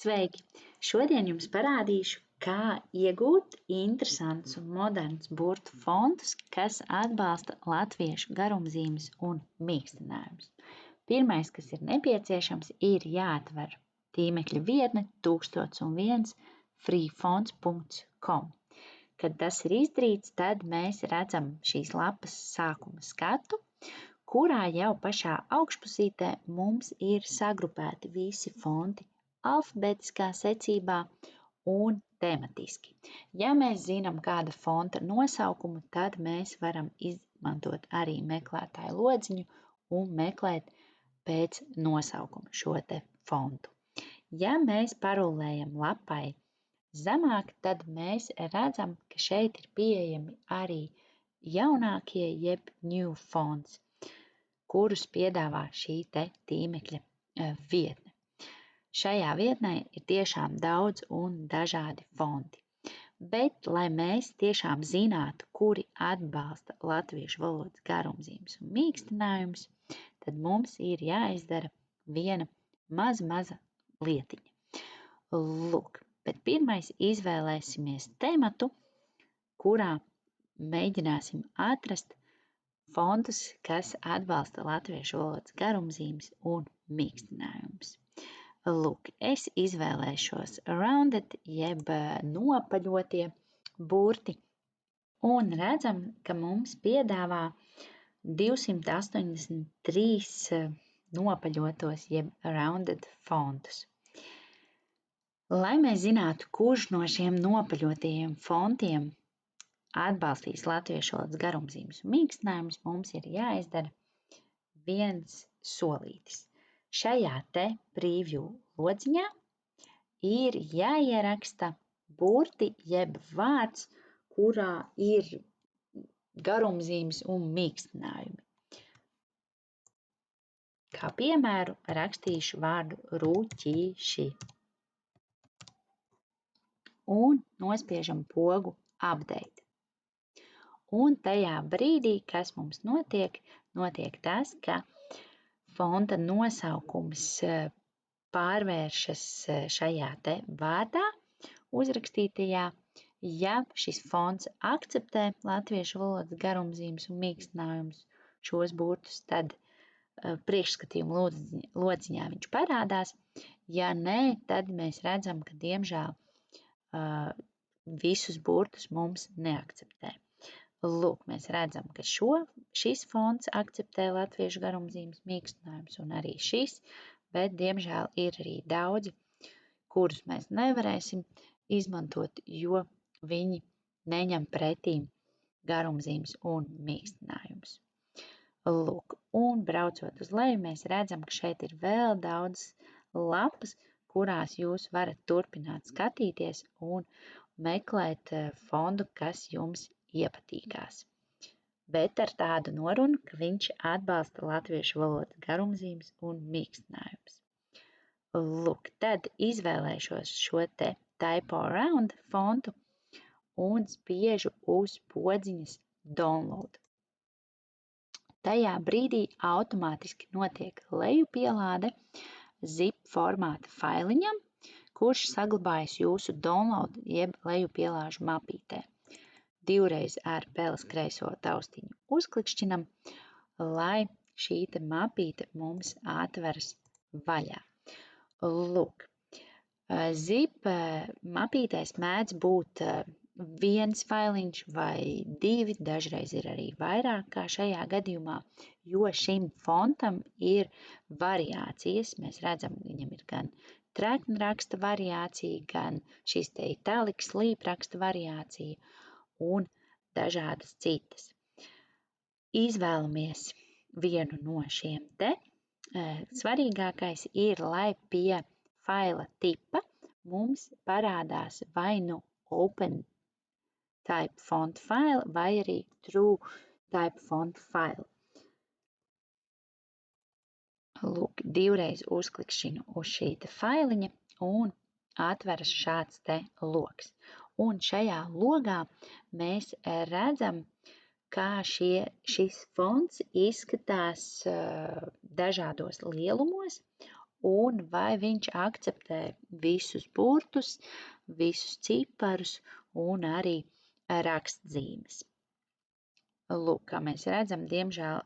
Sveiki! Šodien jums parādīšu, kā iegūt interesantus un modernus burtu fontus, kas atbalsta latviešu garumzīmes un mīkstinājumus. Pirmais, kas ir nepieciešams, ir jāatver tīmekļa vietne 1001 freefonts.com. Kad tas ir izdarīts, tad mēs redzam šīs lapas sākuma skatu, kurā jau pašā augšpusītē mums ir sagrupēti visi fonti alfabētiskā secībā un tematiski. Ja mēs zinām kāda fonta nosaukumu, tad mēs varam izmantot arī meklētāju lodziņu un meklēt pēc nosaukuma šo te fontu. Ja mēs parulējam lapai zemāk, tad mēs redzam, ka šeit ir pieejami arī jaunākie jeb new fonts, kurus piedāvā šī te tīmekļa vietne. Šajā vietnē ir tiešām daudz un dažādi fonti, bet, lai mēs tiešām zinātu, kuri atbalsta latviešu valodas garumzīmes un mīkstinājumus, tad mums ir jāizdara viena maza lietiņa. Lūk, bet pirmais izvēlēsimies tematu, kurā mēģināsim atrast fontus, kas atbalsta latviešu valodas garumzīmes un mīkstinājumus. Lūk, es izvēlēšos rounded, jeb nopaļotie burti, un redzam, ka mums piedāvā 283 nopaļotos, jeb rounded fontus. Lai mēs zinātu, kurš no šiem nopaļotajiem fontiem atbalstīs latviešu valodas garumzīmes un mīkstinājumus, mums ir jāizdara viens solītis. Šajā te preview lodziņā ir jāieraksta burti jeb vārds, kurā ir garumzīmes un mīkstinājumi. Kā piemēru rakstīšu vārdu rūķīši. Un nospiežam pogu update. Un tajā brīdī, kas mums notiek tas, ka fonta nosaukums pārvēršas šajā te vārdā uzrakstītajā. Ja šis fonts akceptē latviešu valodas garumzīmes un mīkstinājumus šos burtus, tad priekšskatījuma lodziņā viņš parādās. Ja nē, tad mēs redzam, ka diemžēl visus burtus mums neakceptē. Lūk, mēs redzam, ka šis fonts akceptē latviešu garumzīmes mīkstinājumus un arī šis, bet diemžēl ir arī daudzi, kurus mēs nevarēsim izmantot, jo viņi neņem pretī garumzīmes un mīkstinājumus. Lūk, un braucot uz leju, mēs redzam, ka šeit ir vēl daudz lapas, kurās jūs varat turpināt skatīties un meklēt fontu, kas jums iepatīkās. Bet ar tādu norunu, ka viņš atbalsta latviešu valodas garumzīmes un mīkstinājumus. Lūk, tad izvēlēšos šo te typo around fontu un spiežu uz podziņas download. Tajā brīdī automātiski notiek lejupielāde zip formāta failiņam, kurš saglabājas jūsu download jeb lejupielāžu mapītē. Divreiz ar peles kreiso taustiņu uzklikšķinam, lai šī te mapīte mums atveras vaļā. Lūk, zip mapītēs mēdz būt viens failiņš vai divi, dažreiz ir arī vairāk kā šajā gadījumā, jo šim fontam ir variācijas. Mēs redzam, viņam ir gan treknraksta variācija, gan šis te italiks līpraksta variācija un dažādas citas. Izvēlamies vienu no šiem te. Svarīgākais ir, lai pie faila tipa mums parādās vai nu open type font file vai arī true type font file. Lūk, divreiz uzklikšķinu uz šī te failiņa un atveras šāds te loks. Un šajā logā mēs redzam, kā šis fonts izskatās dažādos lielumos un vai viņš akceptē visus burtus, visus ciparus un arī rakstzīmes. Lūk, kā mēs redzam, diemžēl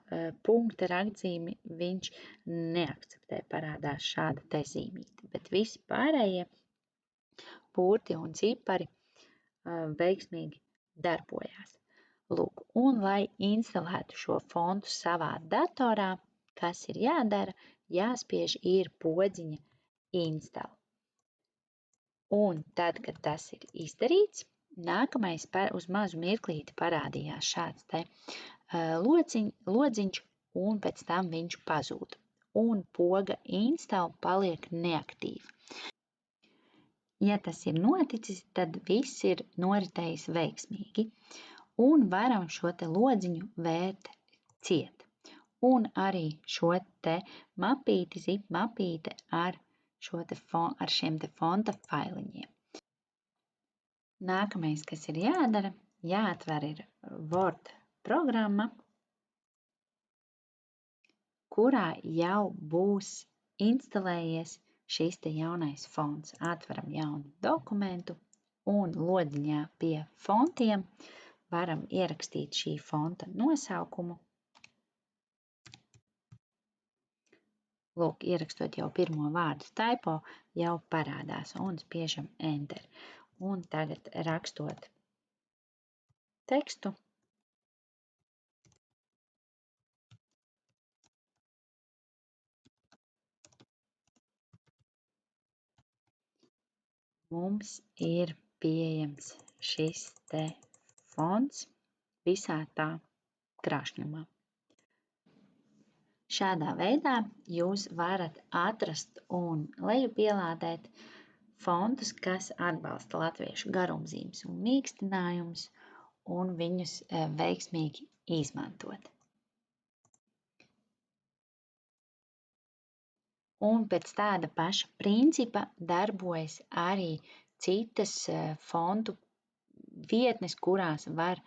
punkta rakstzīmi viņš neakceptē, parādās šāda te zīmīte, bet visi pārējie burti un cipari veiksmīgi darbojās. Lūk, un lai instalētu šo fontu savā datorā, kas ir jādara, jāspiež ir podziņa install. Un tad, kad tas ir izdarīts, nākamais uz mazu mirklīti parādījās šāds te lodziņš, un pēc tam viņš pazūd. Un poga install paliek neaktīva. Ja tas ir noticis, tad viss ir noritējis veiksmīgi. Un varam šo te lodziņu vērt ciet. Un arī šo te mapīti, zip mapīte ar šiem te fonta failiņiem. Nākamais, kas ir jādara, jāatver ir Word programma, kurā jau būs instalējies šis te jaunais fonts. Atveram jaunu dokumentu un lodziņā pie fontiem varam ierakstīt šī fonta nosaukumu. Lūk, ierakstot jau pirmo vārdu typo, jau parādās un spiežam Enter. Un tagad rakstot tekstu, mums ir pieejams šis te fonts visā tā krāšņumā. Šādā veidā jūs varat atrast un lejupielādēt fontus, kas atbalsta latviešu garumzīmes un mīkstinājumus, un viņus veiksmīgi izmantot. Un pēc tāda paša principa darbojas arī citas fontu vietnes, kurās var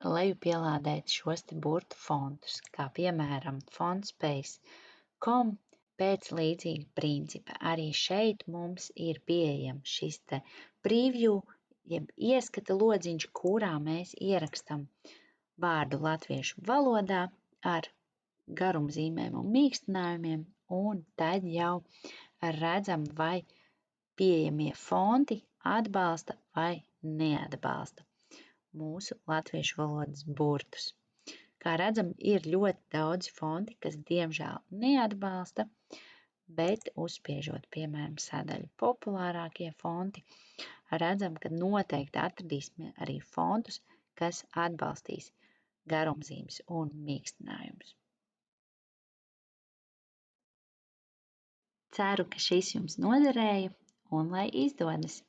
lejupielādēt šos te burtu fontus, kā piemēram fontspace.com pēc līdzīga principa. Arī šeit mums ir pieejams šis te preview, jeb ieskata lodziņš, kurā mēs ierakstam vārdu latviešu valodā ar garumzīmēm un mīkstinājumiem, un tad jau redzam, vai pieejamie fonti atbalsta vai neatbalsta mūsu latviešu valodas burtus. Kā redzam, ir ļoti daudz fonti, kas diemžēl neatbalsta, bet uzspiežot, piemēram, sadaļu populārākie fonti, redzam, ka noteikti atradīsim arī fontus, kas atbalstīs garumzīmes un mīkstinājumus. Ceru, ka šis jums noderēja un lai izdodas!